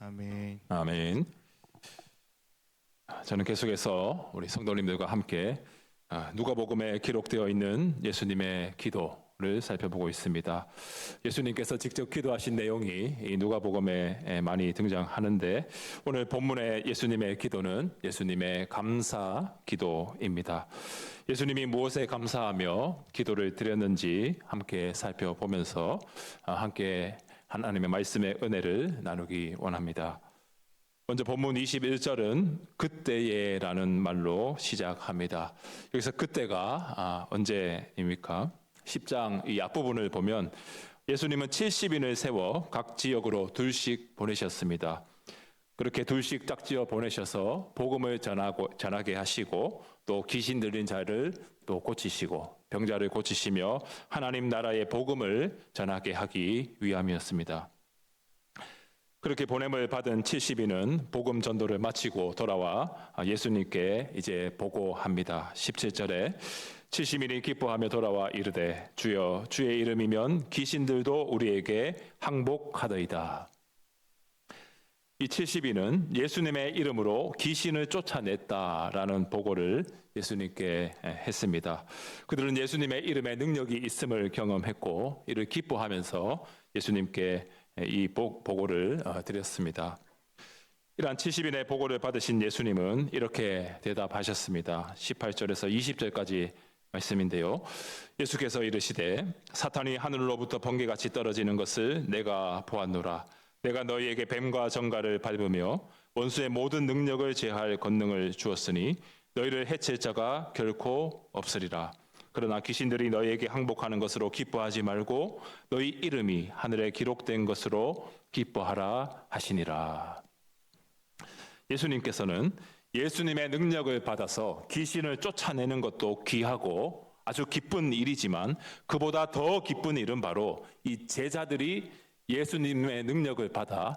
아멘. 아멘. 저는 계속해서 우리 성도님들과 함께 누가복음에 기록되어 있는 예수님의 기도를 살펴보고 있습니다. 예수님께서 직접 기도하신 내용이 이 누가복음에 많이 등장하는데, 오늘 본문의 예수님의 기도는 예수님의 감사 기도입니다. 예수님이 무엇에 감사하며 기도를 드렸는지 함께 살펴보면서 함께 하나님의 말씀의 은혜를 나누기 원합니다. 먼저 본문 21절은 그때에라는 말로 시작합니다. 여기서 그때가 언제입니까? 10장 이 앞부분을 보면 예수님은 70인을 세워 각 지역으로 둘씩 보내셨습니다. 그렇게 둘씩 짝지어 보내셔서 복음을 전하게 하시고, 또 귀신 들린 자를 또 고치시고 병자를 고치시며 하나님 나라의 복음을 전하게 하기 위함이었습니다. 그렇게 보냄을 받은 70인은 복음 전도를 마치고 돌아와 예수님께 이제 보고합니다. 17절에 70인이 기뻐하며 돌아와 이르되 주여, 주의 이름이면 귀신들도 우리에게 항복하더이다. 이 70인은 예수님의 이름으로 귀신을 쫓아냈다라는 보고를 예수님께 했습니다. 그들은 예수님의 이름에 능력이 있음을 경험했고, 이를 기뻐하면서 예수님께 이 보고를 드렸습니다. 이러한 70인의 보고를 받으신 예수님은 이렇게 대답하셨습니다. 18절에서 20절까지 말씀인데요. 예수께서 이르시되 사탄이 하늘로부터 번개같이 떨어지는 것을 내가 보았노라. 내가 너희에게 뱀과 정갈을 밟으며 원수의 모든 능력을 제할 권능을 주었으니 너희를 해칠 자가 결코 없으리라. 그러나 귀신들이 너희에게 항복하는 것으로 기뻐하지 말고 너희 이름이 하늘에 기록된 것으로 기뻐하라 하시니라. 예수님께서는 예수님의 능력을 받아서 귀신을 쫓아내는 것도 귀하고 아주 기쁜 일이지만, 그보다 더 기쁜 일은 바로 이 제자들이 예수님의 능력을 받아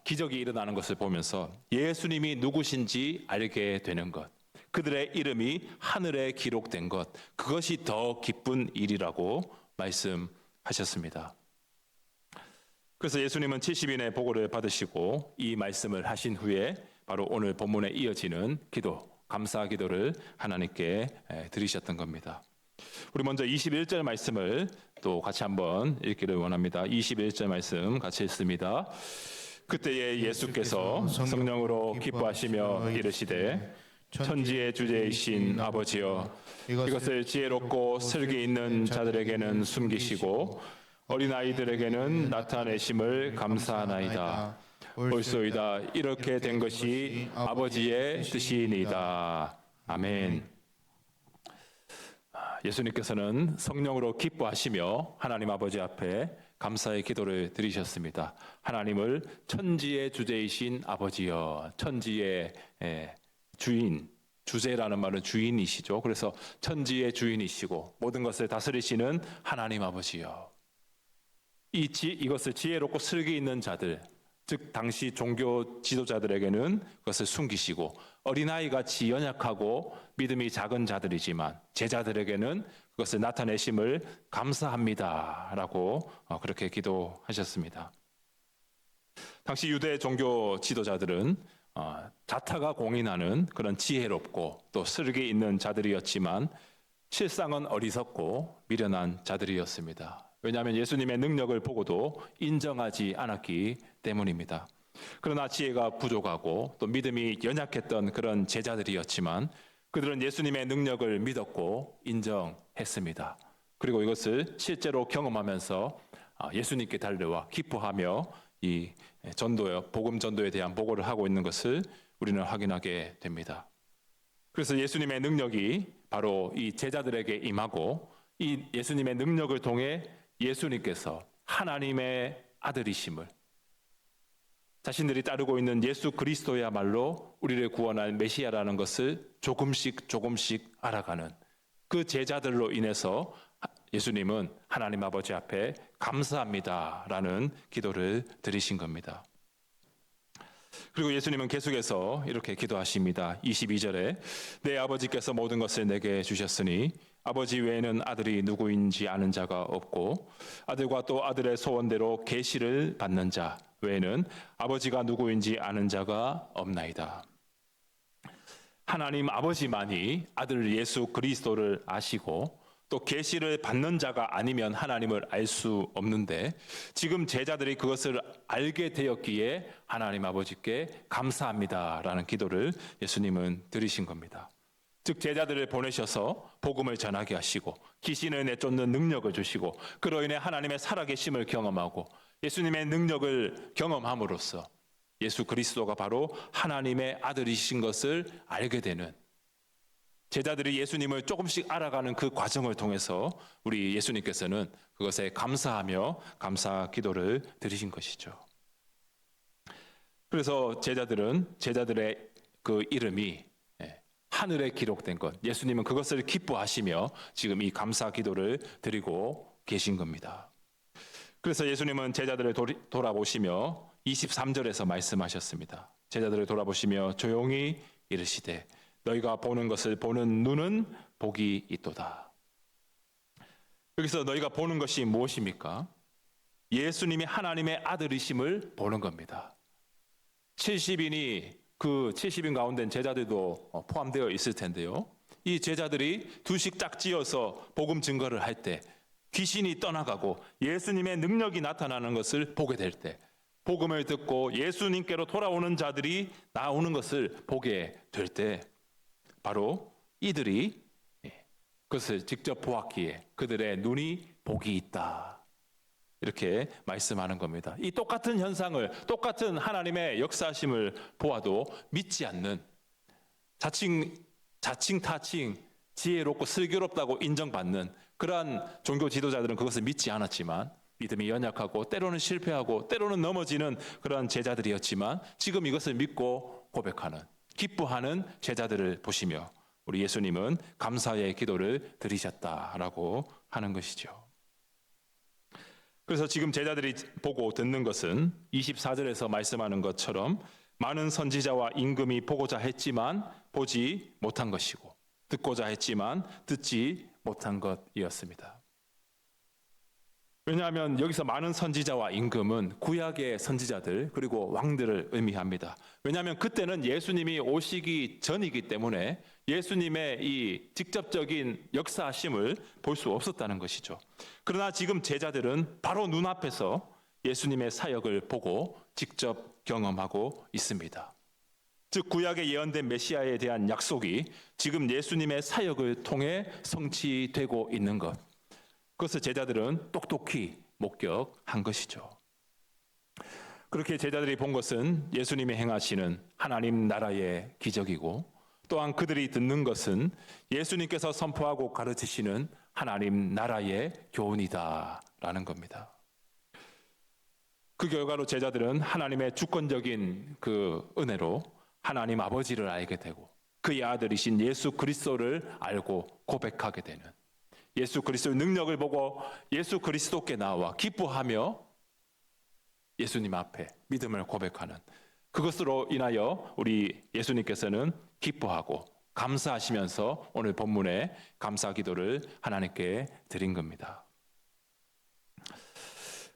기적이 일어나는 것을 보면서 예수님이 누구신지 알게 되는 것, 그들의 이름이 하늘에 기록된 것, 그것이 더 기쁜 일이라고 말씀하셨습니다. 그래서 예수님은 70인의 보고를 받으시고 이 말씀을 하신 후에 바로 오늘 본문에 이어지는 기도, 감사 기도를 하나님께 드리셨던 겁니다. 우리 먼저 21절 말씀을 또 같이 한번 읽기를 원합니다. 21절 말씀 같이 읽습니다. 그때에 예수께서 성령으로 기뻐하시며 이르시되 천지의 주제이신 아버지여, 이것을 지혜롭고 슬기 있는 자들에게는 숨기시고 어린아이들에게는 나타내심을 감사하나이다. 옳소이다. 이렇게 된 것이 아버지의 뜻이니이다. 아멘. 예수님께서는 성령으로 기뻐하시며 하나님 아버지 앞에 감사의 기도를 드리셨습니다. 하나님을 천지의 주제이신 아버지여, 천지의 주인, 주제라는 말은 주인이시죠. 그래서 천지의 주인이시고 모든 것을 다스리시는 하나님 아버지여, 이것을 지혜롭고 슬기 있는 자들, 즉 당시 종교 지도자들에게는 그것을 숨기시고, 어린아이같이 연약하고 믿음이 작은 자들이지만 제자들에게는 그것을 나타내심을 감사합니다 라고 그렇게 기도하셨습니다. 당시 유대 종교 지도자들은 자타가 공인하는 그런 지혜롭고 또 슬기 있는 자들이었지만 실상은 어리석고 미련한 자들이었습니다. 왜냐하면 예수님의 능력을 보고도 인정하지 않았기 때문입니다. 그러나 지혜가 부족하고 또 믿음이 연약했던 그런 제자들이었지만 그들은 예수님의 능력을 믿었고 인정했습니다. 그리고 이것을 실제로 경험하면서 예수님께 달려와 기뻐하며 이 복음 전도에 대한 보고를 하고 있는 것을 우리는 확인하게 됩니다. 그래서 예수님의 능력이 바로 이 제자들에게 임하고, 이 예수님의 능력을 통해 예수님께서 하나님의 아들이심을, 자신들이 따르고 있는 예수 그리스도야말로 우리를 구원할 메시아라는 것을 조금씩 알아가는 그 제자들로 인해서 예수님은 하나님 아버지 앞에 감사합니다라는 기도를 드리신 겁니다. 그리고 예수님은 계속해서 이렇게 기도하십니다. 22절에 내 아버지께서 모든 것을 내게 주셨으니 아버지 외에는 아들이 누구인지 아는 자가 없고 아들과 또 아들의 소원대로 계시를 받는 자 외에는 아버지가 누구인지 아는 자가 없나이다. 하나님 아버지만이 아들 예수 그리스도를 아시고 또 계시를 받는 자가 아니면 하나님을 알 수 없는데 지금 제자들이 그것을 알게 되었기에 하나님 아버지께 감사합니다라는 기도를 예수님은 드리신 겁니다. 즉 제자들을 보내셔서 복음을 전하게 하시고 귀신을 내쫓는 능력을 주시고 그로 인해 하나님의 살아계심을 경험하고 예수님의 능력을 경험함으로써 예수 그리스도가 바로 하나님의 아들이신 것을 알게 되는, 제자들이 예수님을 조금씩 알아가는 그 과정을 통해서 우리 예수님께서는 그것에 감사하며 감사 기도를 드리신 것이죠. 그래서 제자들의 그 이름이 하늘에 기록된 것, 예수님은 그것을 기뻐하시며 지금 이 감사 기도를 드리고 계신 겁니다. 그래서 예수님은 제자들을 돌아보시며 23절에서 말씀하셨습니다. 제자들을 돌아보시며 조용히 이르시되 너희가 보는 것을 보는 눈은 복이 있도다. 여기서 너희가 보는 것이 무엇입니까? 예수님이 하나님의 아들이심을 보는 겁니다. 70인이 그 70인 가운데 제자들도 포함되어 있을 텐데요. 이 제자들이 두식 짝지어서 복음 증거를 할 때 귀신이 떠나가고 예수님의 능력이 나타나는 것을 보게 될 때, 복음을 듣고 예수님께로 돌아오는 자들이 나오는 것을 보게 될 때 바로 이들이 그것을 직접 보았기에 그들의 눈이 복이 있다. 이렇게 말씀하는 겁니다. 이 똑같은 현상을, 똑같은 하나님의 역사심을 보아도 믿지 않는, 자칭 타칭 지혜롭고 슬기롭다고 인정받는 그러한 종교 지도자들은 그것을 믿지 않았지만 믿음이 연약하고 때로는 실패하고 때로는 넘어지는 그러한 제자들이었지만 지금 이것을 믿고 고백하는, 기뻐하는 제자들을 보시며 우리 예수님은 감사의 기도를 드리셨다라고 하는 것이죠. 그래서 지금 제자들이 보고 듣는 것은 24절에서 말씀하는 것처럼 많은 선지자와 임금이 보고자 했지만 보지 못한 것이고 듣고자 했지만 듣지 못한 것이었습니다. 왜냐하면 여기서 많은 선지자와 임금은 구약의 선지자들 그리고 왕들을 의미합니다. 왜냐하면 그때는 예수님이 오시기 전이기 때문에 예수님의 이 직접적인 역사심을 볼 수 없었다는 것이죠. 그러나 지금 제자들은 바로 눈앞에서 예수님의 사역을 보고 직접 경험하고 있습니다. 즉 구약에 예언된 메시아에 대한 약속이 지금 예수님의 사역을 통해 성취되고 있는 것, 그것을 제자들은 똑똑히 목격한 것이죠. 그렇게 제자들이 본 것은 예수님이 행하시는 하나님 나라의 기적이고 또한 그들이 듣는 것은 예수님께서 선포하고 가르치시는 하나님 나라의 교훈이다라는 겁니다. 그 결과로 제자들은 하나님의 주권적인 그 은혜로 하나님 아버지를 알게 되고 그의 아들이신 예수 그리스도를 알고 고백하게 되는, 예수 그리스도의 능력을 보고 예수 그리스도께 나와 기뻐하며 예수님 앞에 믿음을 고백하는, 그것으로 인하여 우리 예수님께서는 기뻐하고 감사하시면서 오늘 본문에 감사 기도를 하나님께 드린 겁니다.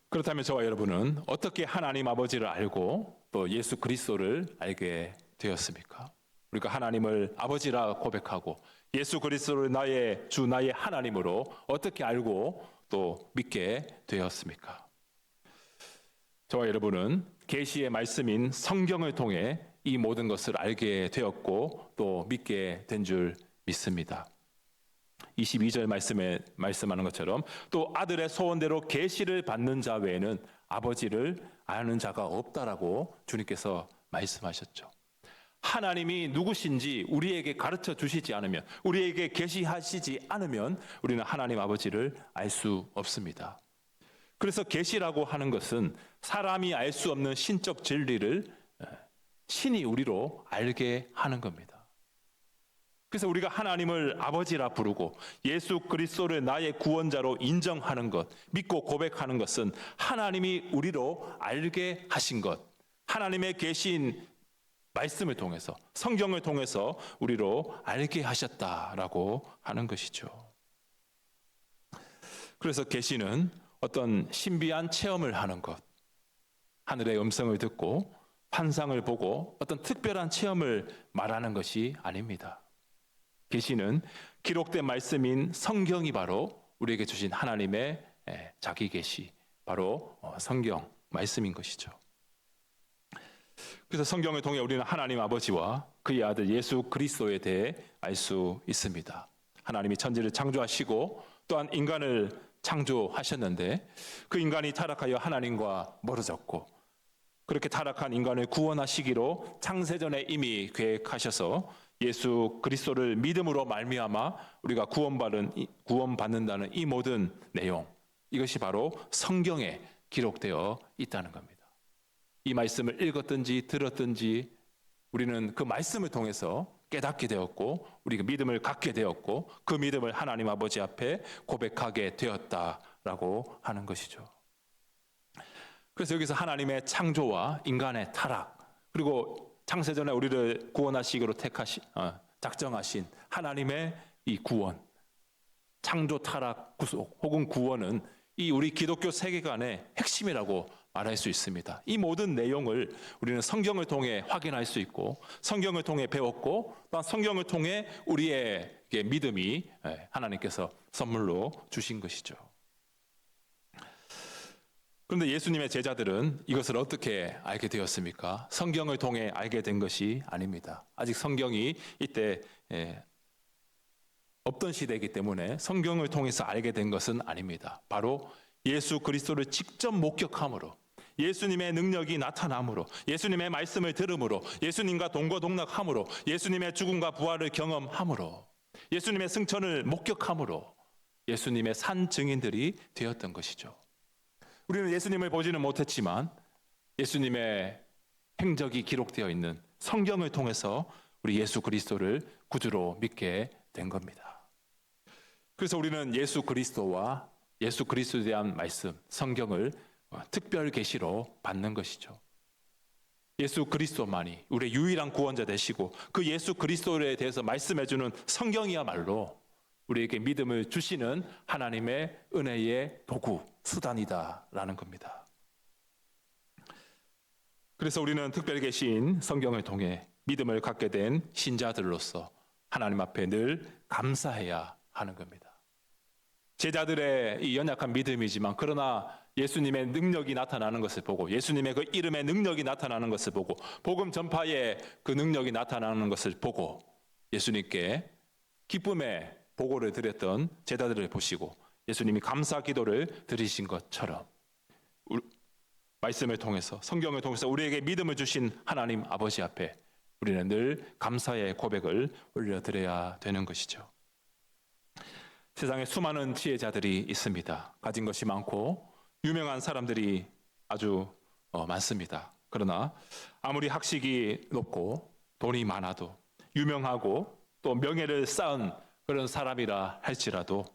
그렇다면 저와 여러분은 어떻게 하나님 아버지를 알고 또 예수 그리스도를 알게 되었습니까? 우리가 하나님을 아버지라 고백하고 예수 그리스도를 나의 주 나의 하나님으로 어떻게 알고 또 믿게 되었습니까? 저와 여러분은 계시의 말씀인 성경을 통해 이 모든 것을 알게 되었고 또 믿게 된 줄 믿습니다. 22절 말씀에 말씀하는 것처럼 또 아들의 소원대로 계시를 받는 자 외에는 아버지를 아는 자가 없다라고 주님께서 말씀하셨죠. 하나님이 누구신지 우리에게 가르쳐 주시지 않으면, 우리에게 계시하시지 않으면 우리는 하나님 아버지를 알 수 없습니다. 그래서 계시라고 하는 것은 사람이 알 수 없는 신적 진리를 신이 우리로 알게 하는 겁니다. 그래서 우리가 하나님을 아버지라 부르고 예수 그리스도를 나의 구원자로 인정하는 것, 믿고 고백하는 것은 하나님이 우리로 알게 하신 것, 하나님의 계신 말씀을 통해서, 성경을 통해서 우리로 알게 하셨다라고 하는 것이죠. 그래서 계시는 어떤 신비한 체험을 하는 것, 하늘의 음성을 듣고 환상을 보고 어떤 특별한 체험을 말하는 것이 아닙니다. 계시는 기록된 말씀인 성경이 바로 우리에게 주신 하나님의 자기 계시, 바로 성경 말씀인 것이죠. 그래서 성경을 통해 우리는 하나님 아버지와 그의 아들 예수 그리스도에 대해 알 수 있습니다. 하나님이 천지를 창조하시고 또한 인간을 창조하셨는데 그 인간이 타락하여 하나님과 멀어졌고, 그렇게 타락한 인간을 구원하시기로 창세전에 이미 계획하셔서 예수 그리스도를 믿음으로 말미암아 우리가 구원받는다는 이 모든 내용, 이것이 바로 성경에 기록되어 있다는 겁니다. 이 말씀을 읽었든지 들었든지 우리는 그 말씀을 통해서 깨닫게 되었고, 우리가 믿음을 갖게 되었고, 그 믿음을 하나님 아버지 앞에 고백하게 되었다라고 하는 것이죠. 그래서 여기서 하나님의 창조와 인간의 타락, 그리고 창세전에 우리를 구원하시기로 작정하신 하나님의 이 구원, 창조, 타락, 구속 혹은 구원은 이 우리 기독교 세계관의 핵심이라고 말할 수 있습니다. 이 모든 내용을 우리는 성경을 통해 확인할 수 있고, 성경을 통해 배웠고, 또한 성경을 통해 우리의 믿음이 하나님께서 선물로 주신 것이죠. 그런데 예수님의 제자들은 이것을 어떻게 알게 되었습니까? 성경을 통해 알게 된 것이 아닙니다. 아직 성경이 이때 없던 시대이기 때문에 성경을 통해서 알게 된 것은 아닙니다. 바로 예수 그리스도를 직접 목격함으로, 예수님의 능력이 나타남으로, 예수님의 말씀을 들음으로, 예수님과 동거동락함으로, 예수님의 죽음과 부활을 경험함으로, 예수님의 승천을 목격함으로 예수님의 산 증인들이 되었던 것이죠. 우리는 예수님을 보지는 못했지만 예수님의 행적이 기록되어 있는 성경을 통해서 우리 예수 그리스도를 구주로 믿게 된 겁니다. 그래서 우리는 예수 그리스도와 예수 그리스도에 대한 말씀, 성경을 특별 계시로 받는 것이죠. 예수 그리스도만이 우리의 유일한 구원자 되시고, 그 예수 그리스도에 대해서 말씀해주는 성경이야말로 우리에게 믿음을 주시는 하나님의 은혜의 도구, 수단이다라는 겁니다. 그래서 우리는 특별 계시인 성경을 통해 믿음을 갖게 된 신자들로서 하나님 앞에 늘 감사해야 하는 겁니다. 제자들의 이 연약한 믿음이지만, 그러나 예수님의 능력이 나타나는 것을 보고, 예수님의 그 이름의 능력이 나타나는 것을 보고, 복음 전파의 그 능력이 나타나는 것을 보고 예수님께 기쁨의 보고를 드렸던 제자들을 보시고 예수님이 감사 기도를 드리신 것처럼 말씀을 통해서, 성경을 통해서 우리에게 믿음을 주신 하나님 아버지 앞에 우리는 늘 감사의 고백을 올려드려야 되는 것이죠. 세상에 수많은 지혜자들이 있습니다. 가진 것이 많고 유명한 사람들이 아주 많습니다. 그러나 아무리 학식이 높고 돈이 많아도, 유명하고 또 명예를 쌓은 그런 사람이라 할지라도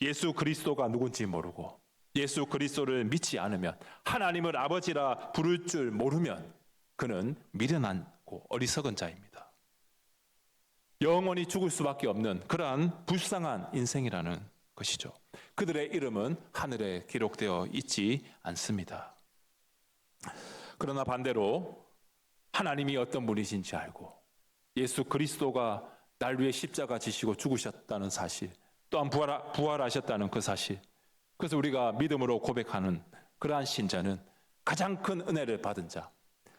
예수 그리스도가 누군지 모르고 예수 그리스도를 믿지 않으면, 하나님을 아버지라 부를 줄 모르면 그는 미련하고 어리석은 자입니다. 영원히 죽을 수밖에 없는 그러한 불쌍한 인생이라는 것이죠. 그들의 이름은 하늘에 기록되어 있지 않습니다. 그러나 반대로 하나님이 어떤 분이신지 알고 예수 그리스도가 날 위해 십자가 지시고 죽으셨다는 사실, 또한 부활하셨다는 그 사실, 그래서 우리가 믿음으로 고백하는 그러한 신자는 가장 큰 은혜를 받은 자,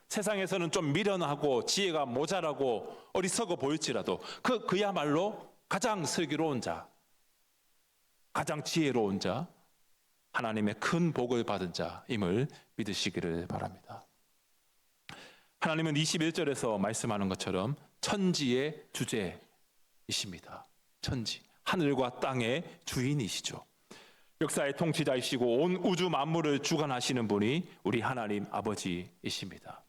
세상에서는 좀 미련하고 지혜가 모자라고 어리석어 보일지라도 그야말로 가장 슬기로운 자, 가장 지혜로운 자, 하나님의 큰 복을 받은 자임을 믿으시기를 바랍니다. 하나님은 21절에서 말씀하는 것처럼 천지의 주제이십니다. 천지, 하늘과 땅의 주인이시죠. 역사의 통치자이시고 온 우주 만물을 주관하시는 분이 우리 하나님 아버지이십니다.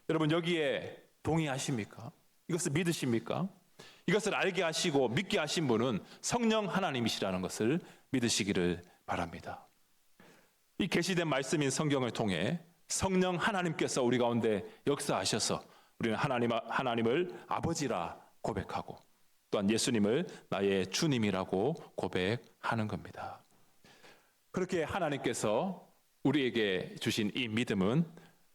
여러분, 여기에 동의하십니까? 이것을 믿으십니까? 이것을 알게 하시고 믿게 하신 분은 성령 하나님이시라는 것을 믿으시기를 바랍니다. 이 계시된 말씀인 성경을 통해 성령 하나님께서 우리 가운데 역사하셔서 우리는 하나님을 아버지라 고백하고 또한 예수님을 나의 주님이라고 고백하는 겁니다. 그렇게 하나님께서 우리에게 주신 이 믿음은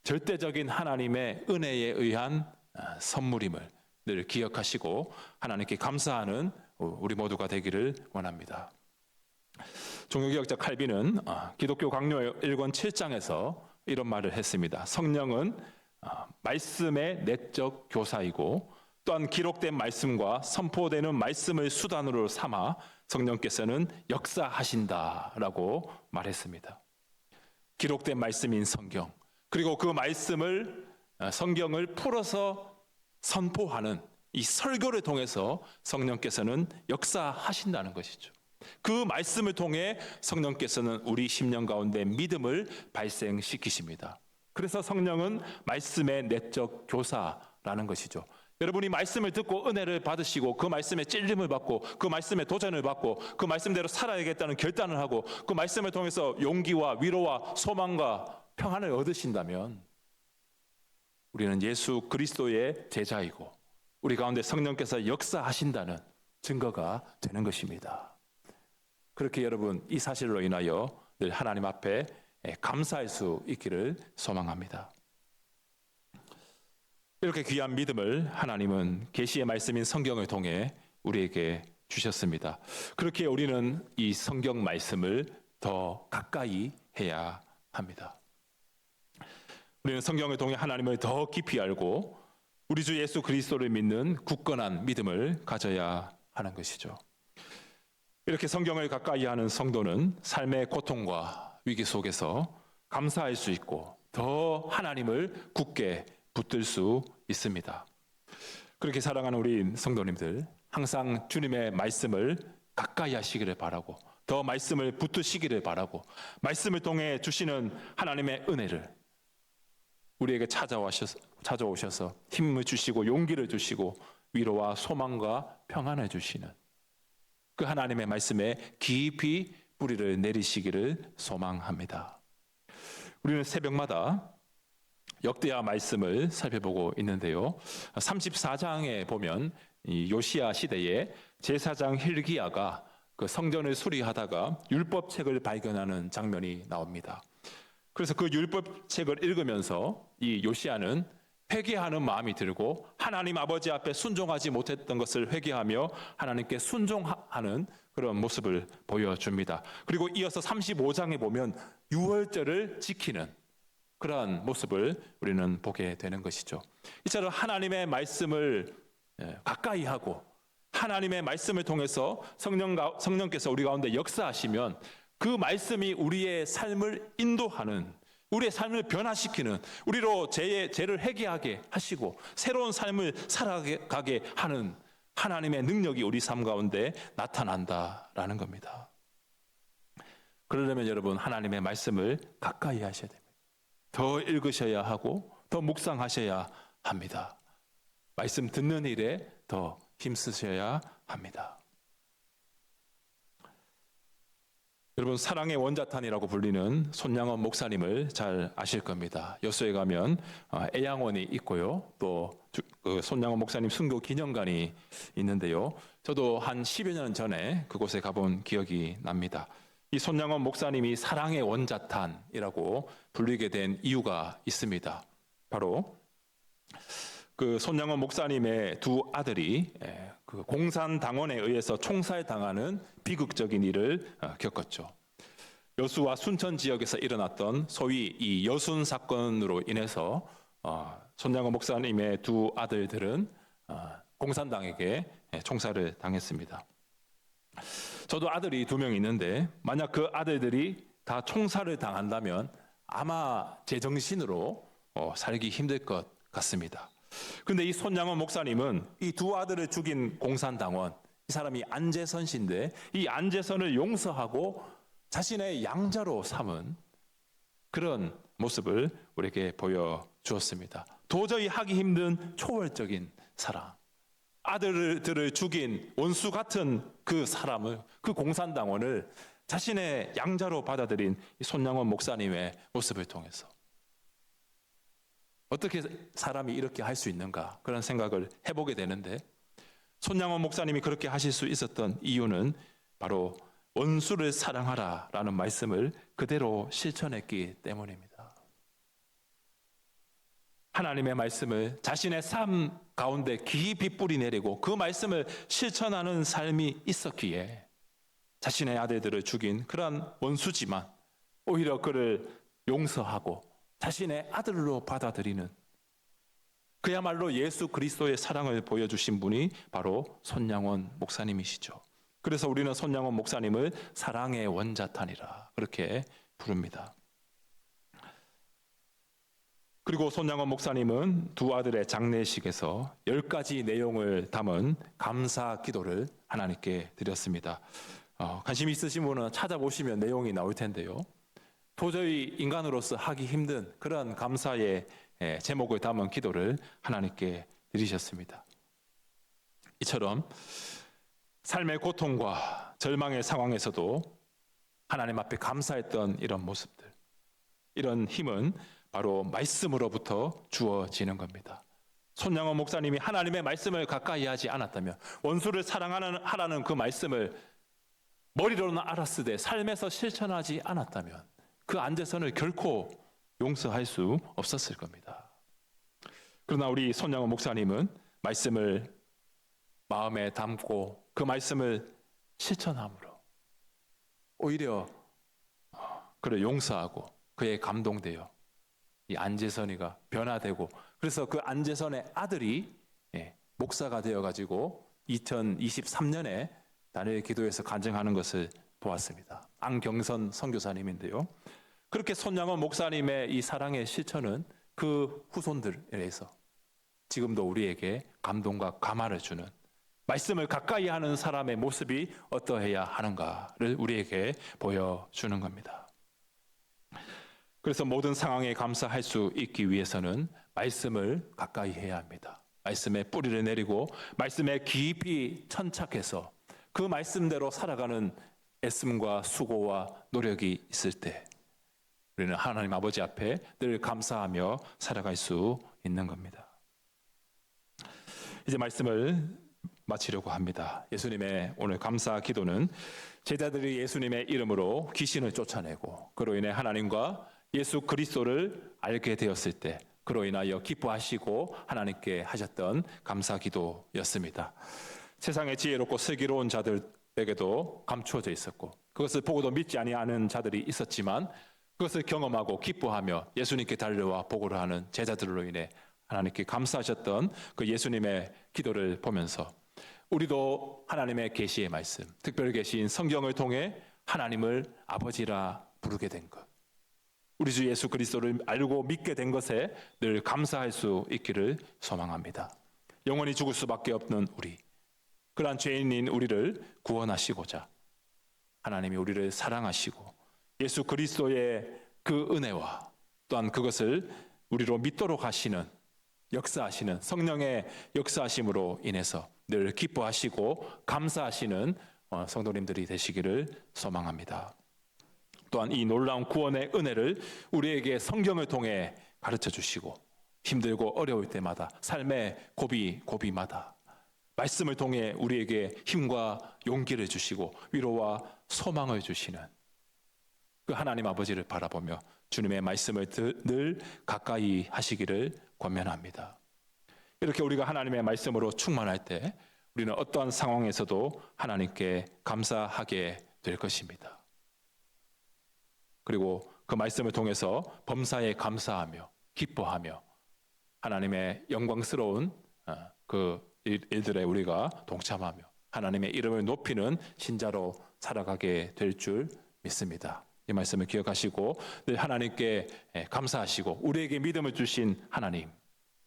절대적인 하나님의 은혜에 의한 선물임을 늘 기억하시고 하나님께 감사하는 우리 모두가 되기를 원합니다. 종교개혁자 칼빈은 기독교 강요 1권 7장에서 이런 말을 했습니다. 성령은 말씀의 내적 교사이고 또한 기록된 말씀과 선포되는 말씀을 수단으로 삼아 성령께서는 역사하신다라고 말했습니다. 기록된 말씀인 성경, 그리고 그 말씀을 성경을 풀어서 선포하는 이 설교를 통해서 성령께서는 역사하신다는 것이죠. 그 말씀을 통해 성령께서는 우리 심령 가운데 믿음을 발생시키십니다. 그래서 성령은 말씀의 내적 교사라는 것이죠. 여러분이 말씀을 듣고 은혜를 받으시고 그 말씀에 찔림을 받고 그 말씀에 도전을 받고 그 말씀대로 살아야겠다는 결단을 하고 그 말씀을 통해서 용기와 위로와 소망과 평안을 얻으신다면 우리는 예수 그리스도의 제자이고 우리 가운데 성령께서 역사하신다는 증거가 되는 것입니다. 그렇게 여러분 이 사실로 인하여 늘 하나님 앞에 감사할 수 있기를 소망합니다. 이렇게 귀한 믿음을 하나님은 계시의 말씀인 성경을 통해 우리에게 주셨습니다. 그렇게 우리는 이 성경 말씀을 더 가까이 해야 합니다. 우리는 성경을 통해 하나님을 더 깊이 알고 우리 주 예수 그리스도를 믿는 굳건한 믿음을 가져야 하는 것이죠. 이렇게 성경을 가까이 하는 성도는 삶의 고통과 위기 속에서 감사할 수 있고 더 하나님을 굳게 붙들 수 있습니다. 그렇게 사랑하는 우리 성도님들, 항상 주님의 말씀을 가까이 하시기를 바라고 더 말씀을 붙드시기를 바라고 말씀을 통해 주시는 하나님의 은혜를 우리에게 찾아오셔서 힘을 주시고 용기를 주시고 위로와 소망과 평안을 주시는 그 하나님의 말씀에 깊이 뿌리를 내리시기를 소망합니다. 우리는 새벽마다 역대하 말씀을 살펴보고 있는데요. 34장에 보면 이 요시야 시대에 제사장 hil기야가 그 성전을 수리하다가 율법책을 발견하는 장면이 나옵니다. 그래서 그 율법책을 읽으면서 이 요시야는 회개하는 마음이 들고 하나님 아버지 앞에 순종하지 못했던 것을 회개하며 하나님께 순종하는 그런 모습을 보여줍니다. 그리고 이어서 35장에 보면 유월절을 지키는 그러한 모습을 우리는 보게 되는 것이죠. 이처럼 하나님의 말씀을 가까이 하고 하나님의 말씀을 통해서 성령께서 우리 가운데 역사하시면 그 말씀이 우리의 삶을 인도하는 우리의 삶을 변화시키는 우리로 죄를 회개하게 하시고 새로운 삶을 살아가게 하는 하나님의 능력이 우리 삶 가운데 나타난다라는 겁니다. 그러려면 여러분 하나님의 말씀을 가까이 하셔야 됩니다. 더 읽으셔야 하고 더 묵상하셔야 합니다. 말씀 듣는 일에 더 힘쓰셔야 합니다. 여러분 사랑의 원자탄이라고 불리는 손양원 목사님을 잘 아실 겁니다. 여수에 가면 애양원이 있고요. 또 손양원 목사님 순교 기념관이 있는데요. 저도 한 10여 년 전에 그곳에 가본 기억이 납니다. 이 손양원 목사님이 사랑의 원자탄이라고 불리게 된 이유가 있습니다. 바로 그 손양원 목사님의 두 아들이 그 공산당원에 의해서 총살당하는 비극적인 일을 겪었죠. 여수와 순천 지역에서 일어났던 소위 이 여순 사건으로 인해서 손양원 목사님의 두 아들들은 공산당에게 총살을 당했습니다. 저도 아들이 2명 있는데 만약 그 아들들이 다 총살을 당한다면 아마 제정신으로 살기 힘들 것 같습니다. 그런데 이 손양원 목사님은 이 두 아들을 죽인 공산당원, 이 사람이 안재선 씨인데 이 안재선을 용서하고 자신의 양자로 삼은 그런 모습을 우리에게 보여주었습니다. 도저히 하기 힘든 초월적인 사랑. 아들들을 죽인 원수 같은 그 사람을, 그 공산당원을 자신의 양자로 받아들인 이 손양원 목사님의 모습을 통해서 어떻게 사람이 이렇게 할 수 있는가 그런 생각을 해보게 되는데, 손양원 목사님이 그렇게 하실 수 있었던 이유는 바로 원수를 사랑하라라는 말씀을 그대로 실천했기 때문입니다. 하나님의 말씀을 자신의 삶 가운데 깊이 뿌리 내리고 그 말씀을 실천하는 삶이 있었기에 자신의 아들들을 죽인 그러한 원수지만 오히려 그를 용서하고 자신의 아들로 받아들이는, 그야말로 예수 그리스도의 사랑을 보여주신 분이 바로 손양원 목사님이시죠. 그래서 우리는 손양원 목사님을 사랑의 원자탄이라 그렇게 부릅니다. 그리고 손양원 목사님은 두 아들의 장례식에서 10가지 내용을 담은 감사 기도를 하나님께 드렸습니다. 관심 있으신 분은 찾아보시면 내용이 나올 텐데요. 도저히 인간으로서 하기 힘든 그런 감사의 제목을 담은 기도를 하나님께 드리셨습니다. 이처럼 삶의 고통과 절망의 상황에서도 하나님 앞에 감사했던 이런 모습들, 이런 힘은 바로 말씀으로부터 주어지는 겁니다. 손양원 목사님이 하나님의 말씀을 가까이 하지 않았다면, 원수를 사랑하라는 그 말씀을 머리로는 알았으되 삶에서 실천하지 않았다면 그 안제선을 결코 용서할 수 없었을 겁니다. 그러나 우리 손양원 목사님은 말씀을 마음에 담고 그 말씀을 실천함으로 오히려 그를 용서하고 그에 감동되어 이 안제선이가 변화되고, 그래서 그 안제선의 아들이 목사가 되어가지고 2023년에 단일 기도에서 간증하는 것을 보았습니다. 안경선 선교사님인데요. 그렇게 손양원 목사님의 이 사랑의 실천은 그 후손들에 의해서 지금도 우리에게 감동과 감화를 주는, 말씀을 가까이 하는 사람의 모습이 어떠해야 하는가를 우리에게 보여주는 겁니다. 그래서 모든 상황에 감사할 수 있기 위해서는 말씀을 가까이 해야 합니다. 말씀에 뿌리를 내리고 말씀에 깊이 천착해서 그 말씀대로 살아가는 애씀과 수고와 노력이 있을 때 우리는 하나님 아버지 앞에 늘 감사하며 살아갈 수 있는 겁니다. 이제 말씀을 마치려고 합니다. 예수님의 오늘 감사 기도는 제자들이 예수님의 이름으로 귀신을 쫓아내고 그로 인해 하나님과 예수 그리스도를 알게 되었을 때 그로 인하여 기뻐하시고 하나님께 하셨던 감사 기도였습니다. 세상의 지혜롭고 슬기로운 자들에게도 감추어져 있었고 그것을 보고도 믿지 아니하는 자들이 있었지만 그것을 경험하고 기뻐하며 예수님께 달려와 보고를 하는 제자들로 인해 하나님께 감사하셨던 그 예수님의 기도를 보면서 우리도 하나님의 계시의 말씀, 특별 계시인 성경을 통해 하나님을 아버지라 부르게 된 것, 우리 주 예수 그리스도를 알고 믿게 된 것에 늘 감사할 수 있기를 소망합니다. 영원히 죽을 수밖에 없는 우리, 그러한 죄인인 우리를 구원하시고자 하나님이 우리를 사랑하시고 예수 그리스도의 그 은혜와 또한 그것을 우리로 믿도록 하시는, 역사하시는 성령의 역사하심으로 인해서 늘 기뻐하시고 감사하시는 성도님들이 되시기를 소망합니다. 또한 이 놀라운 구원의 은혜를 우리에게 성경을 통해 가르쳐 주시고 힘들고 어려울 때마다 삶의 고비마다 말씀을 통해 우리에게 힘과 용기를 주시고 위로와 소망을 주시는 그 하나님 아버지를 바라보며 주님의 말씀을 늘 가까이 하시기를 권면합니다. 이렇게 우리가 하나님의 말씀으로 충만할 때 우리는 어떠한 상황에서도 하나님께 감사하게 될 것입니다. 그리고 그 말씀을 통해서 범사에 감사하며 기뻐하며 하나님의 영광스러운 그 일들에 우리가 동참하며 하나님의 이름을 높이는 신자로 살아가게 될 줄 믿습니다. 이 말씀을 기억하시고 늘 하나님께 감사하시고 우리에게 믿음을 주신 하나님,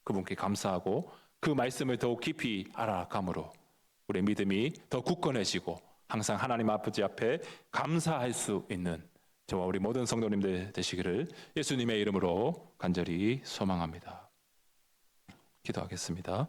그분께 감사하고 그 말씀을 더욱 깊이 알아감으로 우리의 믿음이 더 굳건해지고 항상 하나님 아버지 앞에 감사할 수 있는 저와 우리 모든 성도님들 되시기를 예수님의 이름으로 간절히 소망합니다. 기도하겠습니다.